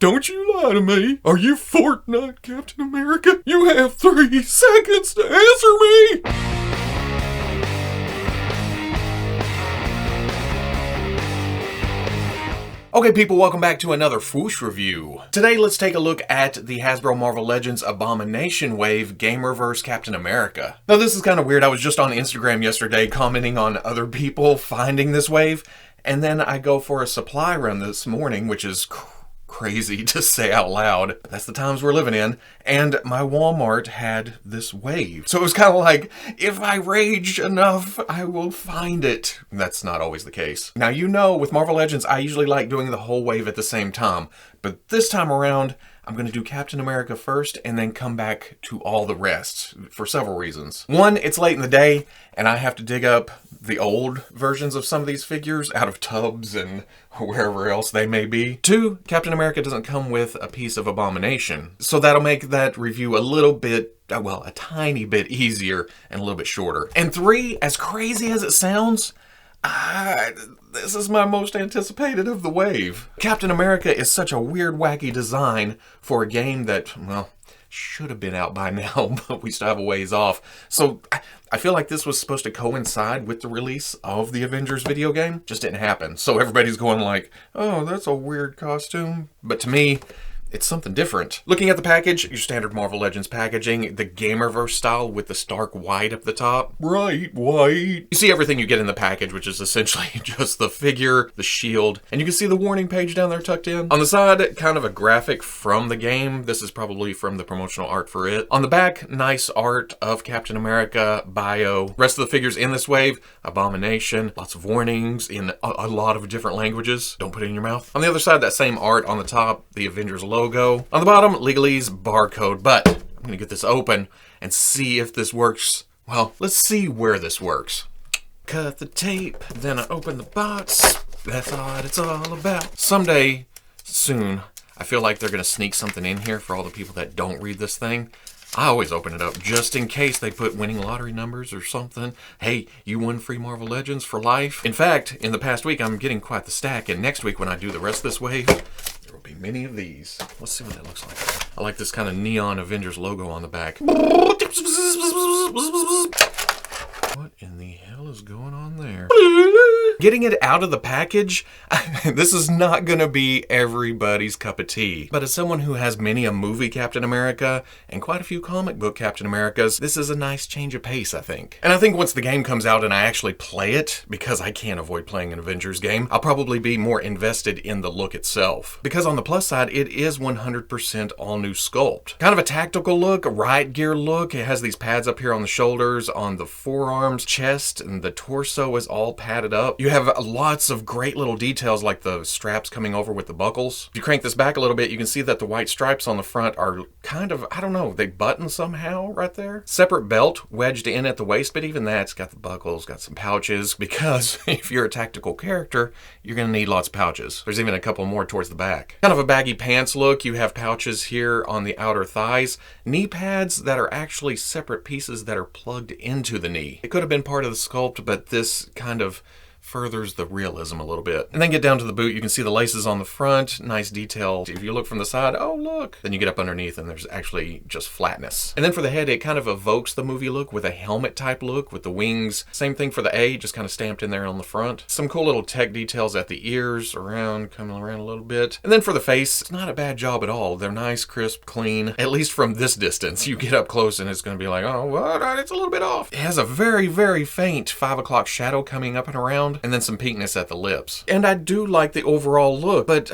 Don't you lie to me. Are you Fortnite, Captain America? You have 3 seconds to answer me. Okay people, welcome back to another Fwoosh review. Today let's take a look at the Hasbro Marvel Legends Abomination Wave Gamerverse Captain America. Now this is kind of weird. I was just on Instagram yesterday commenting on other people finding this wave, and then I go for a supply run this morning, which is crazy to say out loud. That's the times we're living in, and my Walmart had this wave. So it was kind of like, if I rage enough, I will find it. That's not always the case. Now, you know, with Marvel Legends, I usually like doing the whole wave at the same time, but this time around, I'm going to do Captain America first and then come back to all the rest for several reasons. One, it's late in the day and I have to dig up the old versions of some of these figures out of tubs and wherever else they may be. Two, Captain America doesn't come with a piece of Abomination, so that'll make that review a little bit, well, a tiny bit easier and a little bit shorter. And three, as crazy as it sounds, this is my most anticipated of the wave. Captain America is such a weird, wacky design for a game that, well, should have been out by now, but we still have a ways off. So I feel like this was supposed to coincide with the release of the Avengers video game. Just didn't happen. So everybody's going like, oh, that's a weird costume. But to me, it's something different. Looking at the package, your standard Marvel Legends packaging, the Gamerverse style with the stark white up the top. Bright white. You see everything you get in the package, which is essentially just the figure, the shield, and you can see the warning page down there tucked in. On the side, kind of a graphic from the game. This is probably from the promotional art for it. On the back, nice art of Captain America, bio. Rest of the figures in this wave, Abomination, lots of warnings in a lot of different languages. Don't put it in your mouth. On the other side, that same art on the top, the Avengers logo. On the bottom, legalese barcode, but I'm gonna get this open and see if this works. Well, let's see where this works. Cut the tape, then I open the box. That's what it's all about. Someday, soon, I feel like they're gonna sneak something in here for all the people that don't read this thing. I always open it up just in case they put winning lottery numbers or something. Hey, you won free Marvel Legends for life. In fact, in the past week, I'm getting quite the stack, and next week when I do the rest of this wave, there will be many of these. Let's see what that looks like. I like this kind of neon Avengers logo on the back. What in the hell is going on there? Getting it out of the package, this is not gonna be everybody's cup of tea. But as someone who has many a movie Captain America and quite a few comic book Captain Americas, this is a nice change of pace, I think. And I think once the game comes out and I actually play it, because I can't avoid playing an Avengers game, I'll probably be more invested in the look itself. Because on the plus side, it is 100% all new sculpt. Kind of a tactical look, a riot gear look. It has these pads up here on the shoulders, on the forearms, chest, and the torso is all padded up. You have lots of great little details like the straps coming over with the buckles. If you crank this back a little bit, you can see that the white stripes on the front are kind of, I don't know, they button somehow right there. Separate belt wedged in at the waist, but even that's got the buckles, got some pouches, because if you're a tactical character, you're gonna need lots of pouches. There's even a couple more towards the back. Kind of a baggy pants look. You have pouches here on the outer thighs. Knee pads that are actually separate pieces that are plugged into the knee. It could have been part of the sculpt, but this kind of furthers the realism a little bit. And then get down to the boot, you can see the laces on the front, nice detail. If you look from the side, oh look, then you get up underneath and there's actually just flatness. And then for the head, it kind of evokes the movie look with a helmet type look with the wings. Same thing for the A, just kind of stamped in there on the front. Some cool little tech details at the ears, around, coming around a little bit. And then for the face, it's not a bad job at all. They're nice, crisp, clean. At least from this distance, you get up close and it's gonna be like, oh, what? It's a little bit off. It has a very, very faint 5 o'clock shadow coming up and around, and then some pinkness at the lips. And I do like the overall look, but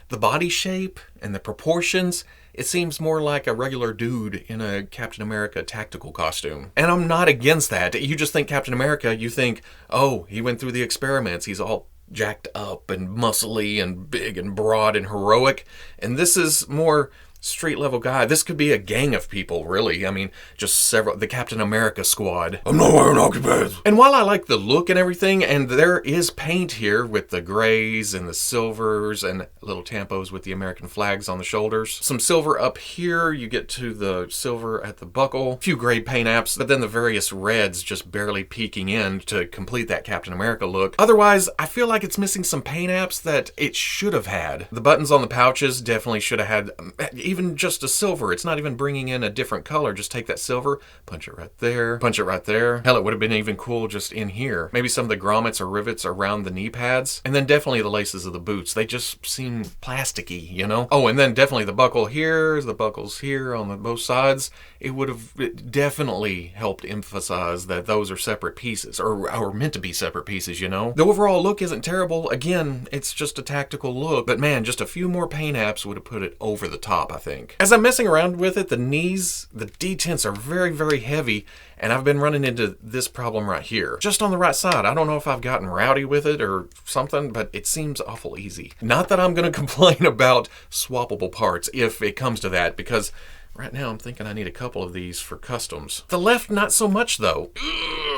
the body shape and the proportions, it seems more like a regular dude in a Captain America tactical costume. And I'm not against that. You just think Captain America, you think, oh, he went through the experiments, he's all jacked up and muscly and big and broad and heroic. And this is more street level guy. This could be a gang of people, really. I mean, just several, the Captain America squad. I'm not wearing hockey pads. And while I like the look and everything, and there is paint here with the grays and the silvers and little tampos with the American flags on the shoulders. Some silver up here, you get to the silver at the buckle. A few gray paint apps, but then the various reds just barely peeking in to complete that Captain America look. Otherwise, I feel like it's missing some paint apps that it should have had. The buttons on the pouches definitely should have had even just a silver. It's not even bringing in a different color. Just take that silver, punch it right there, punch it right there. Hell, it would have been even cool just in here. Maybe some of the grommets or rivets around the knee pads. And then definitely the laces of the boots. They just seem plasticky, you know? Oh, and then definitely the buckle here, the buckles here on both sides. It would have definitely helped emphasize that those are separate pieces, or meant to be separate pieces, you know? The overall look isn't terrible. Again, it's just a tactical look, but man, just a few more paint apps would have put it over the top, I think. As I'm messing around with it, the knees, the detents are very, very heavy, and I've been running into this problem right here. Just on the right side. I don't know if I've gotten rowdy with it or something, but it seems awful easy. Not that I'm gonna complain about swappable parts if it comes to that, because right now I'm thinking I need a couple of these for customs. The left, not so much though.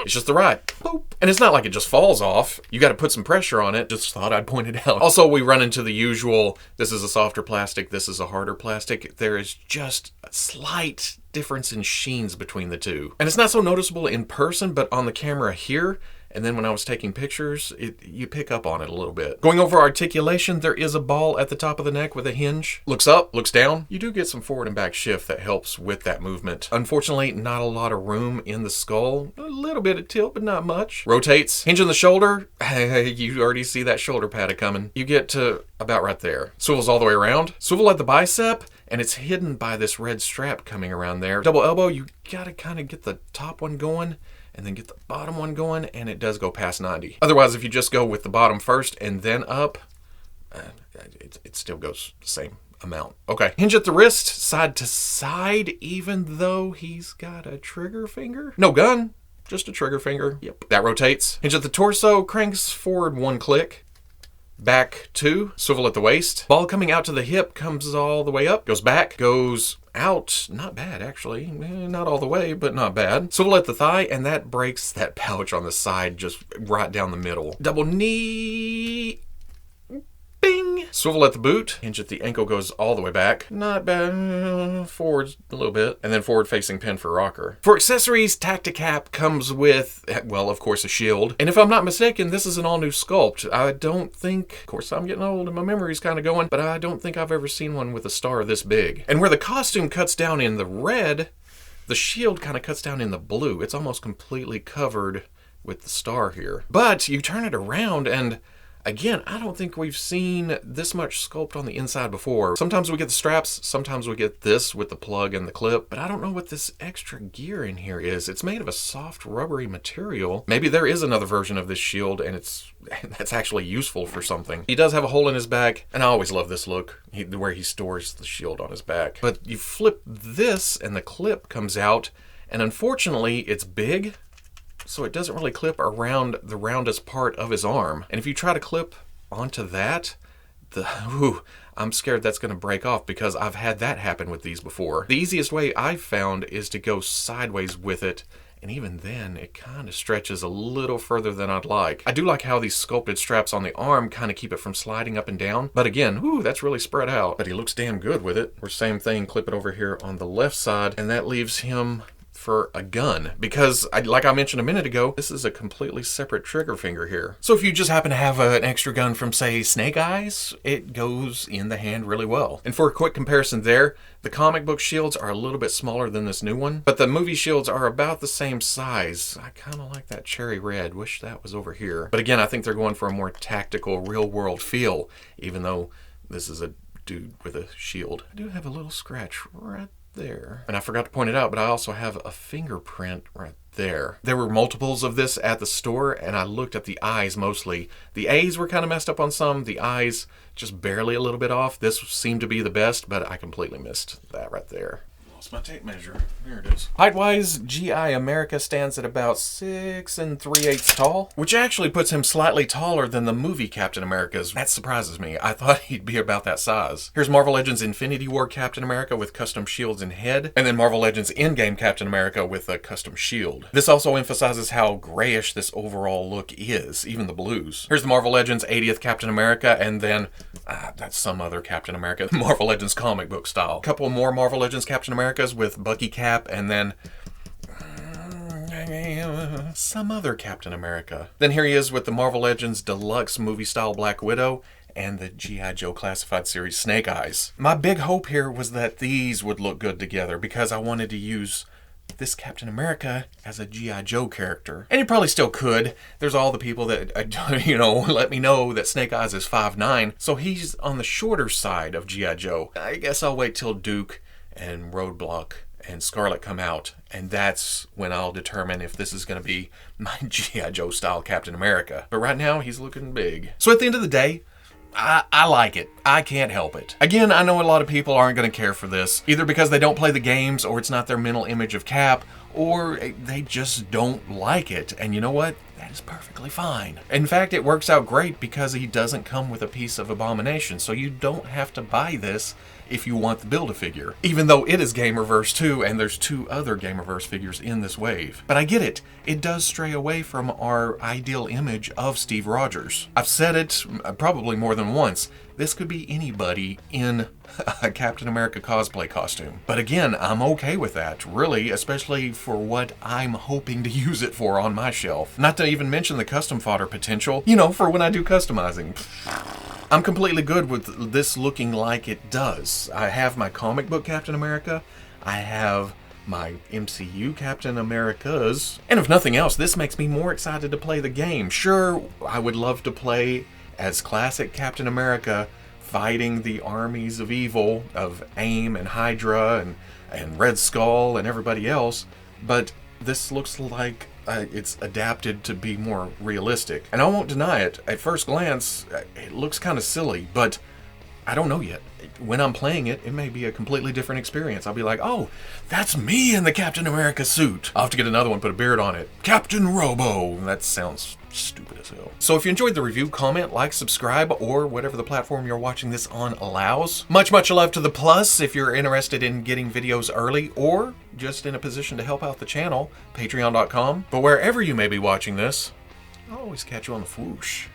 It's just the right. Boop. And it's not like it just falls off. You got to put some pressure on it. Just thought I'd point it out. Also, we run into the usual, this is a softer plastic, this is a harder plastic. There is just a slight difference in sheens between the two. And it's not so noticeable in person, but on the camera here, and then when I was taking pictures, you pick up on it a little bit. Going over articulation, there is a ball at the top of the neck with a hinge. Looks up, looks down. You do get some forward and back shift that helps with that movement. Unfortunately, not a lot of room in the skull. A little bit of tilt, but not much. Rotates. Hinge in the shoulder. You already see that shoulder pad coming. You get to about right there. Swivels all the way around. Swivel at the bicep, and it's hidden by this red strap coming around there. Double elbow, you gotta kind of get the top one going, and then get the bottom one going, and it does go past 90. Otherwise, if you just go with the bottom first and then up, it still goes the same amount. Okay. Hinge at the wrist, side to side, even though he's got a trigger finger. No gun, just a trigger finger. Yep. That rotates. Hinge at the torso, cranks forward 1 click. Back 2, swivel at the waist. Ball coming out to the hip, comes all the way up, goes back, goes out. Not bad, actually. Not all the way, but not bad. Swivel at the thigh, and that breaks that pouch on the side just right down the middle. Double knee. Bing! Swivel at the boot. Hinge at the ankle, goes all the way back. Not bad. Forward a little bit. And then forward facing pin for rocker. For accessories, Tacticap comes with, well, of course, a shield. And if I'm not mistaken, this is an all new sculpt. I don't think, of course, I'm getting old and my memory's kind of going, but I don't think I've ever seen one with a star this big. And where the costume cuts down in the red, the shield kind of cuts down in the blue. It's almost completely covered with the star here. But you turn it around and again, I don't think we've seen this much sculpt on the inside before. Sometimes we get the straps, sometimes we get this with the plug and the clip, but I don't know what this extra gear in here is. It's made of a soft rubbery material. Maybe there is another version of this shield and that's actually useful for something. He does have a hole in his back, and I always love this look, where he stores the shield on his back. But you flip this and the clip comes out, and unfortunately it's big, so it doesn't really clip around the roundest part of his arm. And if you try to clip onto that, I'm scared that's going to break off because I've had that happen with these before. The easiest way I've found is to go sideways with it, and even then it kind of stretches a little further than I'd like. I do like how these sculpted straps on the arm kind of keep it from sliding up and down, but again, that's really spread out. But he looks damn good with it. Or same thing, clip it over here on the left side, and that leaves him for a gun, because like I mentioned a minute ago, this is a completely separate trigger finger here. So if you just happen to have an extra gun from, say, Snake Eyes, it goes in the hand really well. And for a quick comparison there, the comic book shields are a little bit smaller than this new one, but the movie shields are about the same size. I kind of like that cherry red. Wish that was over here. But again, I think they're going for a more tactical, real-world feel, even though this is a dude with a shield. I do have a little scratch right there. And I forgot to point it out, but I also have a fingerprint right there. There were multiples of this at the store, and I looked at the eyes mostly. The A's were kind of messed up on some, the eyes just barely a little bit off. This seemed to be the best, but I completely missed that right there. Lost my tape measure. There it is. Height-wise, G.I. America stands at about 6 3/8 tall, which actually puts him slightly taller than the movie Captain America's. That surprises me. I thought he'd be about that size. Here's Marvel Legends Infinity War Captain America with custom shields and head, and then Marvel Legends Endgame Captain America with a custom shield. This also emphasizes how grayish this overall look is, even the blues. Here's the Marvel Legends 80th Captain America, and then that's some other Captain America, Marvel Legends comic book style. A couple more Marvel Legends Captain Americas with Bucky Cap, and then some other Captain America. Then here he is with the Marvel Legends Deluxe movie style Black Widow and the G.I. Joe Classified Series Snake Eyes. My big hope here was that these would look good together because I wanted to use this Captain America as a G.I. Joe character. And you probably still could. There's all the people that, let me know that Snake Eyes is 5'9", so he's on the shorter side of G.I. Joe. I guess I'll wait till Duke and Roadblock and Scarlet come out, and that's when I'll determine if this is going to be my G.I. Joe style Captain America. But right now, he's looking big. So at the end of the day, I like it. I can't help it. Again, I know a lot of people aren't going to care for this, either because they don't play the games, or it's not their mental image of Cap, or they just don't like it. And you know what? That is perfectly fine. In fact, it works out great because he doesn't come with a piece of Abomination, so you don't have to buy this if you want the Build-A-Figure, even though it is Gamerverse too, and there's 2 other Gamerverse figures in this wave. But I get it. It does stray away from our ideal image of Steve Rogers. I've said it probably more than once. This could be anybody in a Captain America cosplay costume. But again, I'm okay with that, really, especially for what I'm hoping to use it for on my shelf. Not to even mention the custom fodder potential, for when I do customizing. I'm completely good with this looking like it does. I have my comic book Captain America. I have my MCU Captain Americas. And if nothing else, this makes me more excited to play the game. Sure, I would love to play as classic Captain America, fighting the armies of evil of AIM and Hydra and Red Skull and everybody else, but this looks like it's adapted to be more realistic. And I won't deny it, at first glance, it looks kind of silly, but I don't know yet. When I'm playing it, it may be a completely different experience. I'll be like, oh, that's me in the Captain America suit. I'll have to get another one, put a beard on it. Captain Robo. That sounds stupid as hell. So if you enjoyed the review, comment, like, subscribe, or whatever the platform you're watching this on allows. Much love to the Plus if you're interested in getting videos early or just in a position to help out the channel, patreon.com. But wherever you may be watching this, I'll always catch you on the Fwoosh.